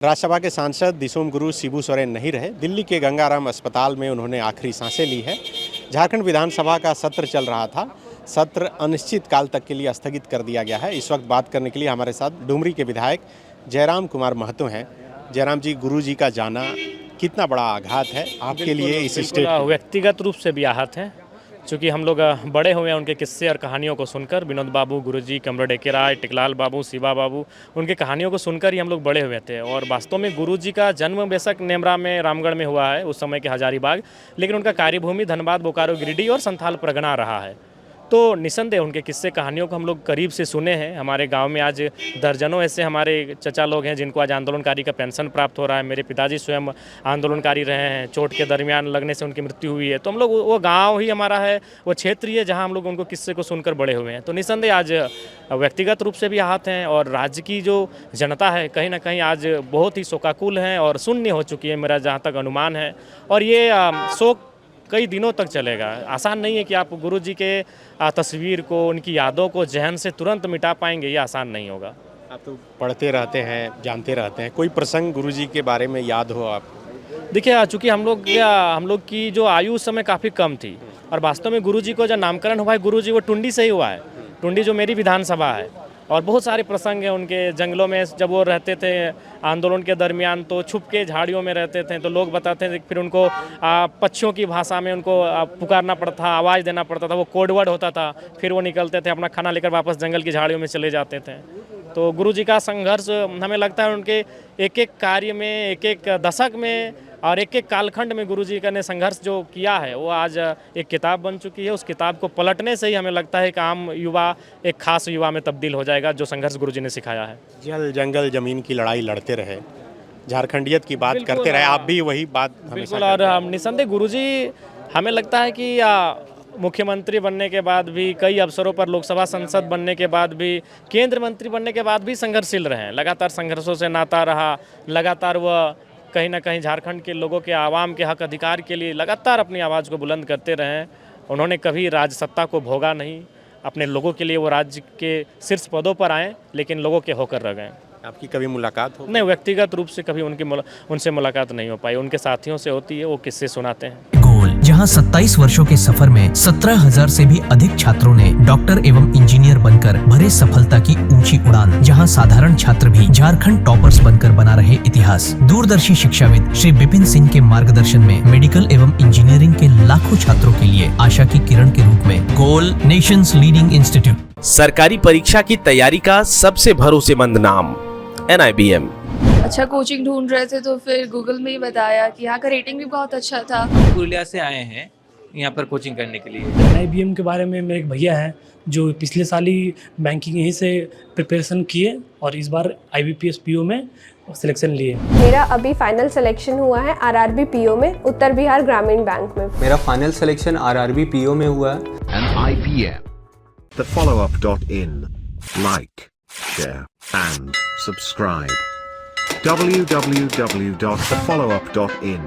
राज्यसभा के सांसद दिसोम गुरु शिबू सोरेन नहीं रहे। दिल्ली के गंगाराम अस्पताल में उन्होंने आखिरी सांसें ली है। झारखंड विधानसभा का सत्र चल रहा था। सत्र अनिश्चित काल तक के लिए स्थगित कर दिया गया है। इस वक्त बात करने के लिए हमारे साथ डुमरी के विधायक जयराम कुमार महतो हैं। जयराम जी, गुरु जी का जाना कितना बड़ा आघात है आपके लिए इस स्टेट? व्यक्तिगत रूप से भी आहत है, क्योंकि हम लोग बड़े हुए हैं उनके किस्से और कहानियों को सुनकर। विनोद बाबू, गुरुजी, कमरेड डेके राय, टिकलाल बाबू, शिवा बाबू, उनके कहानियों को सुनकर ही हम लोग बड़े हुए थे। और वास्तव में गुरुजी का जन्म बेशक नेमरा में, रामगढ़ में हुआ है, उस समय के हजारीबाग, लेकिन उनका कार्यभूमि धनबाद, बोकारो, गिरिडीह और संथाल परगना रहा है। तो निसंदेह उनके किस्से कहानियों को हम लोग करीब से सुने हैं। हमारे गांव में आज दर्जनों ऐसे हमारे चचा लोग हैं जिनको आज आंदोलनकारी का पेंशन प्राप्त हो रहा है। मेरे पिताजी स्वयं आंदोलनकारी रहे हैं, चोट के दरमियान लगने से उनकी मृत्यु हुई है। तो हम लोग, वो गांव ही हमारा है, वो क्षेत्र ही है जहां हम लोग उनको किस्से को सुनकर बड़े हुए हैं। तो निसंदेह आज व्यक्तिगत रूप से भी आहत हैं, और राज्य की जो जनता है कहीं ना कहीं आज बहुत ही शोकाकुल है और शून्य हो चुकी है, मेरा जहाँ तक अनुमान है। और ये शोक कई दिनों तक चलेगा। आसान नहीं है कि आप गुरुजी के तस्वीर को, उनकी यादों को जहन से तुरंत मिटा पाएंगे, ये आसान नहीं होगा। आप तो पढ़ते रहते हैं, जानते रहते हैं, कोई प्रसंग गुरुजी के बारे में याद हो आप? देखिए, चूँकि हम लोग की जो आयु उस समय काफ़ी कम थी, और वास्तव में गुरुजी को जब नामकरण हुआ है, गुरुजी वो टुंडी से ही हुआ है। टुंडी जो मेरी विधानसभा है, और बहुत सारे प्रसंग हैं उनके। जंगलों में जब वो रहते थे आंदोलन के दरमियान, तो छुप के झाड़ियों में रहते थे। तो लोग बताते थे, फिर उनको पक्षियों की भाषा में उनको पुकारना पड़ता था, आवाज़ देना पड़ता था, वो कोडवर्ड होता था। फिर वो निकलते थे, अपना खाना लेकर वापस जंगल की झाड़ियों में चले जाते थे। तो गुरुजी का संघर्ष हमें लगता है उनके एक एक कार्य में, एक एक दशक में और एक एक कालखंड में गुरुजी का ने संघर्ष जो किया है, वो आज एक किताब बन चुकी है। उस किताब को पलटने से ही हमें लगता है कि आम युवा एक खास युवा में तब्दील हो जाएगा, जो संघर्ष गुरुजी ने सिखाया है। जल जंगल जमीन की लड़ाई लड़ते रहे, झारखंडियत की बात करते रहे, आप भी वही बात हमेशा बिल्कुल। और निसंदेह गुरुजी, हमें लगता है कि मुख्यमंत्री बनने के बाद भी, कई अवसरों पर लोकसभा सांसद बनने के बाद भी, केंद्र मंत्री बनने के बाद भी संघर्षशील रहे हैं। लगातार संघर्षों से नाता रहा। लगातार वह कहीं ना कहीं झारखंड के लोगों के, आवाम के हक अधिकार के लिए लगातार अपनी आवाज़ को बुलंद करते रहे हैं। उन्होंने कभी राज सत्ता को भोगा नहीं। अपने लोगों के लिए वो राज्य के शीर्ष पदों पर आए, लेकिन लोगों के होकर रह गए। आपकी कभी मुलाकात हो? नहीं, व्यक्तिगत रूप से कभी उनसे मुलाकात नहीं हो पाई। उनके साथियों से होती है, वो किस्से सुनाते हैं। गोल, जहां 27 वर्षों के सफर में 17,000 से भी अधिक छात्रों ने डॉक्टर एवं इंजीनियर बनकर भरे सफलता की ऊंची उड़ान। जहां साधारण छात्र भी झारखंड टॉपर्स बनकर बना रहे इतिहास। दूरदर्शी शिक्षाविद श्री विपिन सिंह के मार्गदर्शन में मेडिकल एवं इंजीनियरिंग के लाखों छात्रों के लिए आशा की किरण के रूप में गोल, नेशंस लीडिंग इंस्टीट्यूट। सरकारी परीक्षा की तैयारी का सबसे भरोसेमंद नाम NIBM। अच्छा कोचिंग ढूंढ रहे थे, तो फिर गूगल में ही बताया कि यहाँ का रेटिंग भी बहुत अच्छा था। पुरुलिया से आए हैं यहाँ पर कोचिंग करने के लिए। NIBM के बारे में मेरे एक भैया हैं जो पिछले साल ही बैंकिंग यहीं से प्रिपरेशन किए और इस बार IBPS PO में सिलेक्शन लिए। मेरा अभी फाइनल सिलेक्शन हुआ है RRB PO में, उत्तर बिहार ग्रामीण बैंक में। मेरा फाइनल सिलेक्शन RRB PO में हुआ है। NIBM, thefollowup.in, like, share and subscribe. www.thefollowup.in